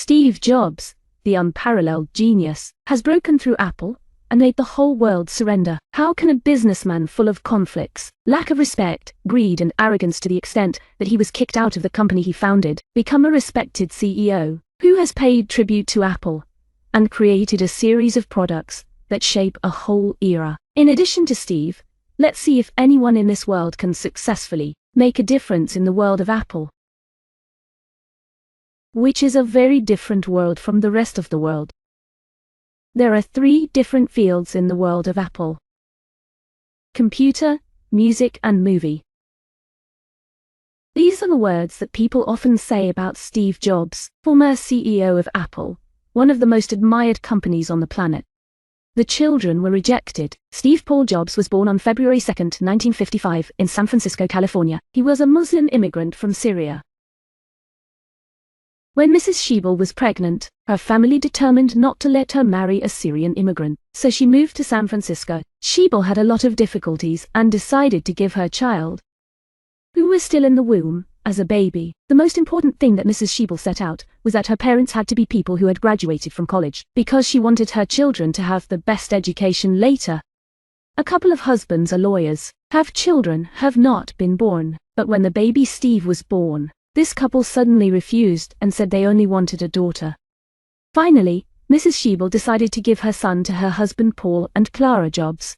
Steve Jobs, the unparalleled genius, has broken through Apple and made the whole world surrender. How can a businessman full of conflicts, lack of respect, greed and arrogance to the extent that he was kicked out of the company he founded, become a respected CEO who has paid tribute to Apple and created a series of products that shape a whole era? In addition to Steve, let's see if anyone in this world can successfully make a difference in the world of Apple, which is a very different world from the rest of the world. There are 3 different fields in the world of Apple: computer, music and movie. These are the words that people often say about Steve Jobs, former CEO of Apple, one of the most admired companies on the planet. The children were rejected. Steve Paul Jobs was born on February 2, 1955, in San Francisco, California. He was a Muslim immigrant from Syria. When Mrs. Schiebel was pregnant, her family determined not to let her marry a Syrian immigrant, so she moved to San Francisco. Schiebel had a lot of difficulties and decided to give her child, who was still in the womb, as a baby. The most important thing that Mrs. Schiebel set out was that her parents had to be people who had graduated from college, because she wanted her children to have the best education later. A couple of husbands are lawyers, have children, have not been born, but when the baby Steve was born, this couple suddenly refused and said they only wanted a daughter. Finally, Mrs. Schiebel decided to give her son to her husband Paul and Clara Jobs,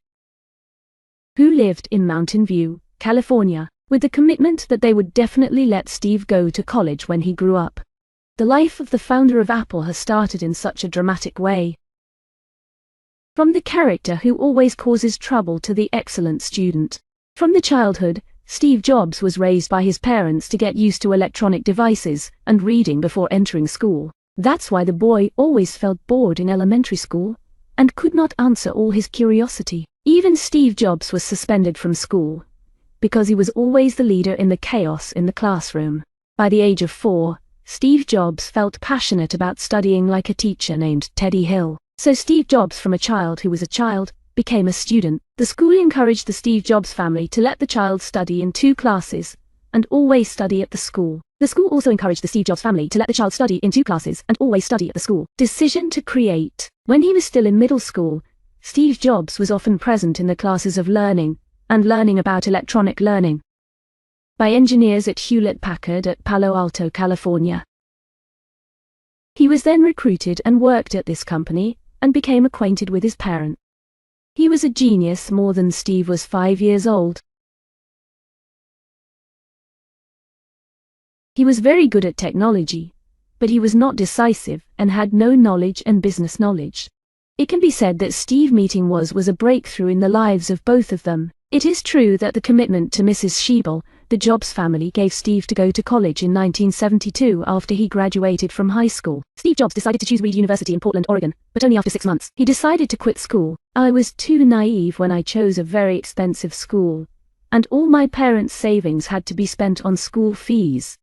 who lived in Mountain View, California, with the commitment that they would definitely let Steve go to college when he grew up. The life of the founder of Apple has started in such a dramatic way. From the character who always causes trouble to the excellent student. From the childhood, Steve Jobs was raised by his parents to get used to electronic devices and reading before entering school. That's why the boy always felt bored in elementary school and could not answer all his curiosity. Even Steve Jobs was suspended from school because he was always the leader in the chaos in the classroom. By the age of 4, Steve Jobs felt passionate about studying like a teacher named Teddy Hill. So Steve Jobs, from a child who was a child, became a student. The school encouraged the Steve Jobs family to let the child study in 2 classes and always study at the school. The school also encouraged the Steve Jobs family to let the child study in 2 classes and always study at the school. Decision to create. When he was still in middle school, Steve Jobs was often present in the classes of learning and learning about electronic learning by engineers at Hewlett-Packard at Palo Alto, California. He was then recruited and worked at this company and became acquainted with his parent. He was a genius more than Steve was 5 years old. He was very good at technology, but he was not decisive and had no knowledge and business knowledge. It can be said that Steve meeting was a breakthrough in the lives of both of them. It is true that the commitment to Mrs. Schiebel, the Jobs family, gave Steve to go to college in 1972 after he graduated from high school. Steve Jobs decided to choose Reed University in Portland, Oregon, but only after 6 months. He decided to quit school. I was too naive when I chose a very expensive school, and all my parents' savings had to be spent on school fees.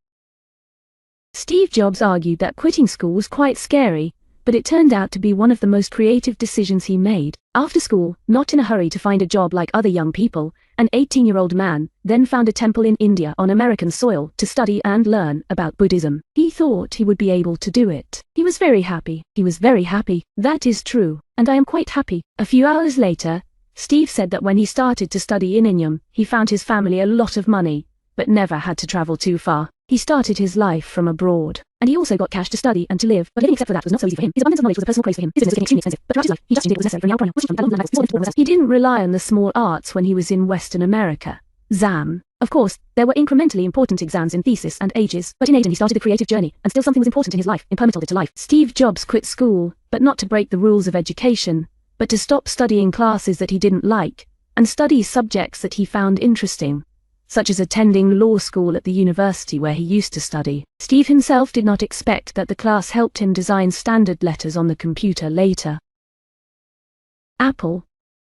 Steve Jobs argued that quitting school was quite scary, but it turned out to be one of the most creative decisions he made. After school, not in a hurry to find a job like other young people, an 18-year-old man then found a temple in India on American soil to study and learn about Buddhism. He thought he would be able to do it. He was very happy. He was very happy. That is true, and I am quite happy. A few hours later, Steve said that when he started to study in India, he found his family a lot of money, but never had to travel too far. He started his life from abroad, and he also got cash to study and to live, but living except for that was not so easy for him. His abundance of knowledge was a personal craze for him. His business became extremely expensive, but throughout his life, he just did what was necessary for the outcome. He didn't rely on the small arts when he was in Western America. Exam. Of course, there were incrementally important exams in thesis and ages, but in 18 he started a creative journey, and still something was important in his life, impermeable to life. Steve Jobs quit school, but not to break the rules of education, but to stop studying classes that he didn't like, and study subjects that he found interesting, such as attending law school at the university where he used to study. Steve himself did not expect that the class helped him design standard letters on the computer later. Apple.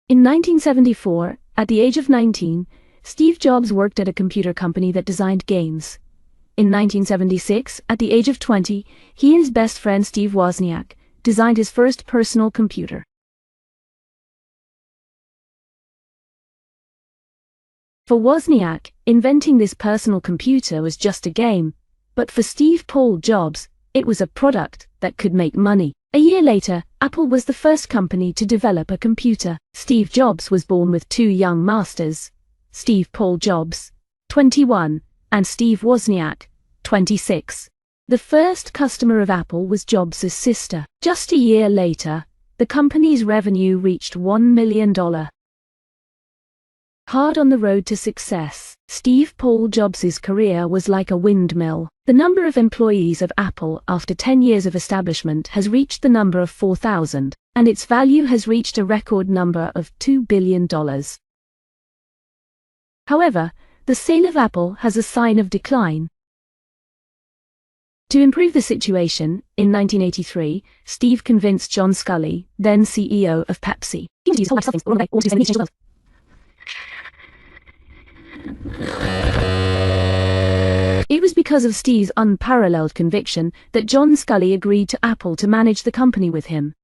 In 1974, at the age of 19, Steve Jobs worked at a computer company that designed games. In 1976, at the age of 20, he and his best friend Steve Wozniak designed his first personal computer. For Wozniak, inventing this personal computer was just a game, but for Steve Paul Jobs, It was a product that could make money. A year later, Apple was the first company to develop a computer. Steve Jobs was born with two young masters, Steve Paul Jobs, 21, and Steve Wozniak, 26. The first customer of Apple was Jobs' sister. Just a year later, the company's revenue reached $1 million. Hard on the road to success, Steve Paul Jobs' career was like a windmill. The number of employees of Apple after 10 years of establishment has reached the number of 4,000, and its value has reached a record number of $2 billion. However, the sale of Apple has a sign of decline. To improve the situation, in 1983, Steve convinced John Sculley, then CEO of Pepsi, It was because of Steve's unparalleled conviction that John Sculley agreed to Apple to manage the company with him.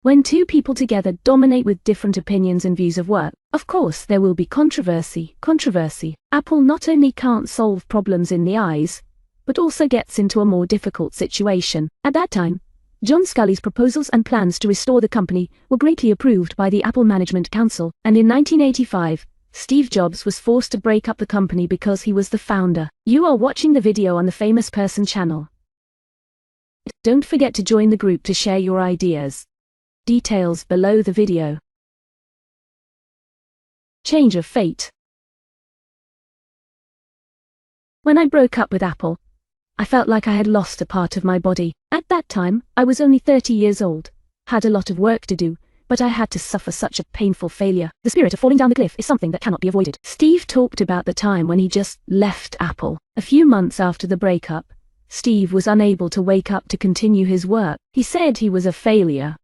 When two people together dominate with different opinions and views of work, of course there will be controversy. Apple not only can't solve problems in the eyes, but also gets into a more difficult situation. At that time, John Sculley's proposals and plans to restore the company were greatly approved by the Apple Management Council, and in 1985, Steve Jobs was forced to break up the company because he was the founder. You are watching the video on the Famous Person channel. Don't forget to join the group to share your ideas. Details below the video. Change of fate. When I broke up with Apple, I felt like I had lost a part of my body. At that time, I was only 30 years old, had a lot of work to do, but I had to suffer such a painful failure. The spirit of falling down the cliff is something that cannot be avoided. Steve talked about the time when he just left Apple. A few months after the breakup, Steve was unable to wake up to continue his work. He said he was a failure.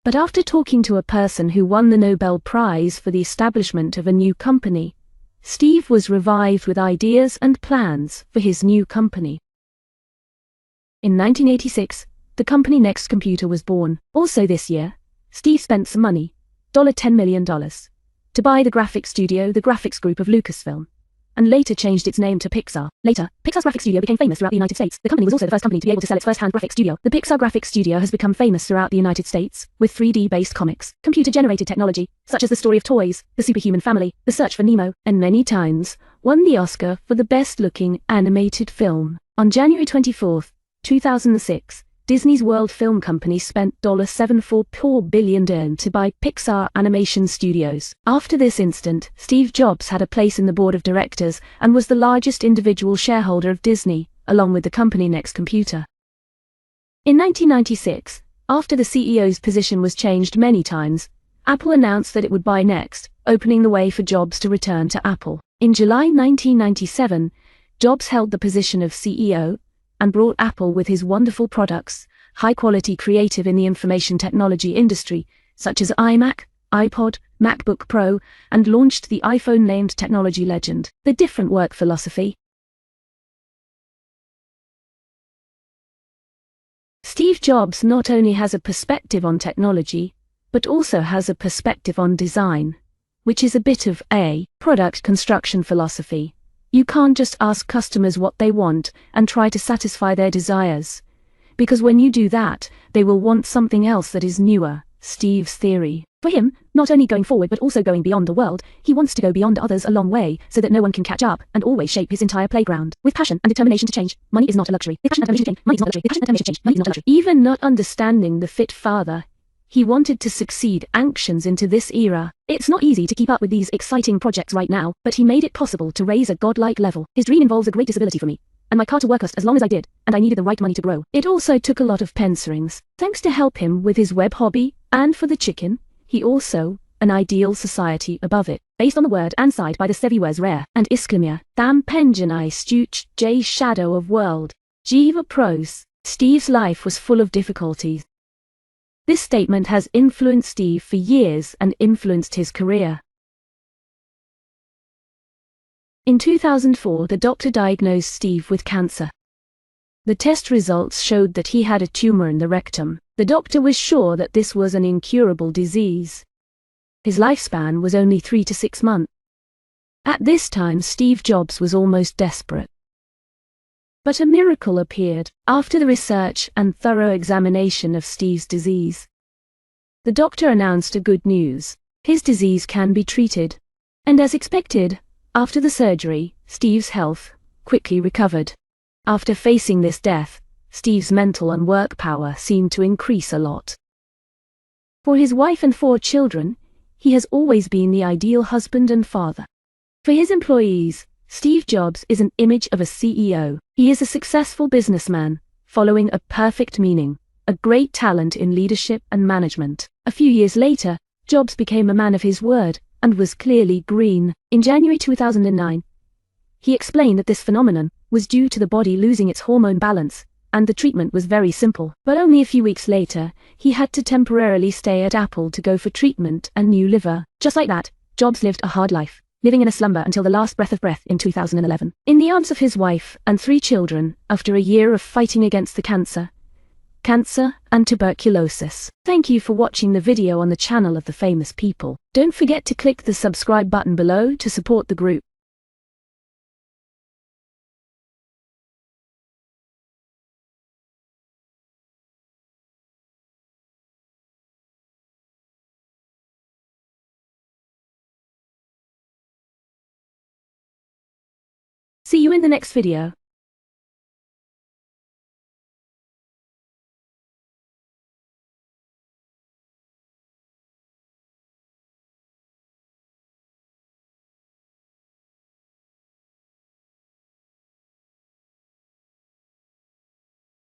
But after talking to a person who won the Nobel Prize for the establishment of a new company, Steve was revived with ideas and plans for his new company. In 1986, the company Next Computer was born. Also this year, Steve spent some money, $10 million, to buy the graphics studio, the graphics group of Lucasfilm, and later changed its name to Pixar. Later, Pixar's graphics studio became famous throughout the United States. The company was also the first company to be able to sell its first-hand graphics studio. The Pixar graphics studio has become famous throughout the United States, with 3D-based comics, computer-generated technology, such as The Story of Toys, The Superhuman Family, The Search for Nemo, and many times, won the Oscar for the best-looking animated film. On January 24, 2006, Disney's World Film Company spent $7.4 billion to buy Pixar Animation Studios. After this incident, Steve Jobs had a place in the board of directors and was the largest individual shareholder of Disney, along with the company Next Computer. In 1996, after the CEO's position was changed many times, Apple announced that it would buy Next, opening the way for Jobs to return to Apple. In July 1997, Jobs held the position of CEO, and brought Apple with his wonderful products, high-quality creative in the information technology industry, such as iMac, iPod, MacBook Pro, and launched the iPhone named Technology Legend. The different work philosophy. Steve Jobs not only has a perspective on technology, but also has a perspective on design, which is a bit of a product construction philosophy. You can't just ask customers what they want and try to satisfy their desires, because when you do that, they will want something else that is newer. Steve's theory. For him, not only going forward but also going beyond the world, he wants to go beyond others a long way so that no one can catch up and always shape his entire playground. With passion and determination to change, money is not a luxury. With passion and determination to change, money is not a luxury. With passion and determination to change, money is not a luxury. Even not understanding the fit father, he wanted to succeed actions into this era. It's not easy to keep up with these exciting projects right now, but he made it possible to raise a godlike level. His dream involves a great disability for me, and my car to work as long as I did, and I needed the right money to grow. It also took a lot of pen rings. Thanks to help him with his web hobby, and for the chicken, he also an ideal society above it, based on the word and side by the Seviwes rare, and Isklimia, Tham Penjanai Stuch J Shadow of World. Jiva Pros. Steve's life was full of difficulties. This statement has influenced Steve for years and influenced his career. In 2004, the doctor diagnosed Steve with cancer. The test results showed that he had a tumor in the rectum. The doctor was sure that this was an incurable disease. His lifespan was only 3 to 6 months. At this time, Steve Jobs was almost desperate. But a miracle appeared after the research and thorough examination of Steve's disease. The doctor announced a good news. His disease can be treated. And as expected, after the surgery, Steve's health quickly recovered. After facing this death, Steve's mental and work power seemed to increase a lot. For his wife and 4 children, he has always been the ideal husband and father. For his employees, Steve Jobs is an image of a CEO. He is a successful businessman, following a perfect meaning, a great talent in leadership and management. A few years later, Jobs became a man of his word and was clearly green. In January 2009, he explained that this phenomenon was due to the body losing its hormone balance, and the treatment was very simple. But only a few weeks later, he had to temporarily stay at Apple to go for treatment and new liver. Just like that, Jobs lived a hard life, living in a slumber until the last breath of breath in 2011. In the arms of his wife and 3 children, after a year of fighting against the cancer and tuberculosis. Thank you for watching the video on the channel of the famous people. Don't forget to click the subscribe button below to support the group. See you in the next video.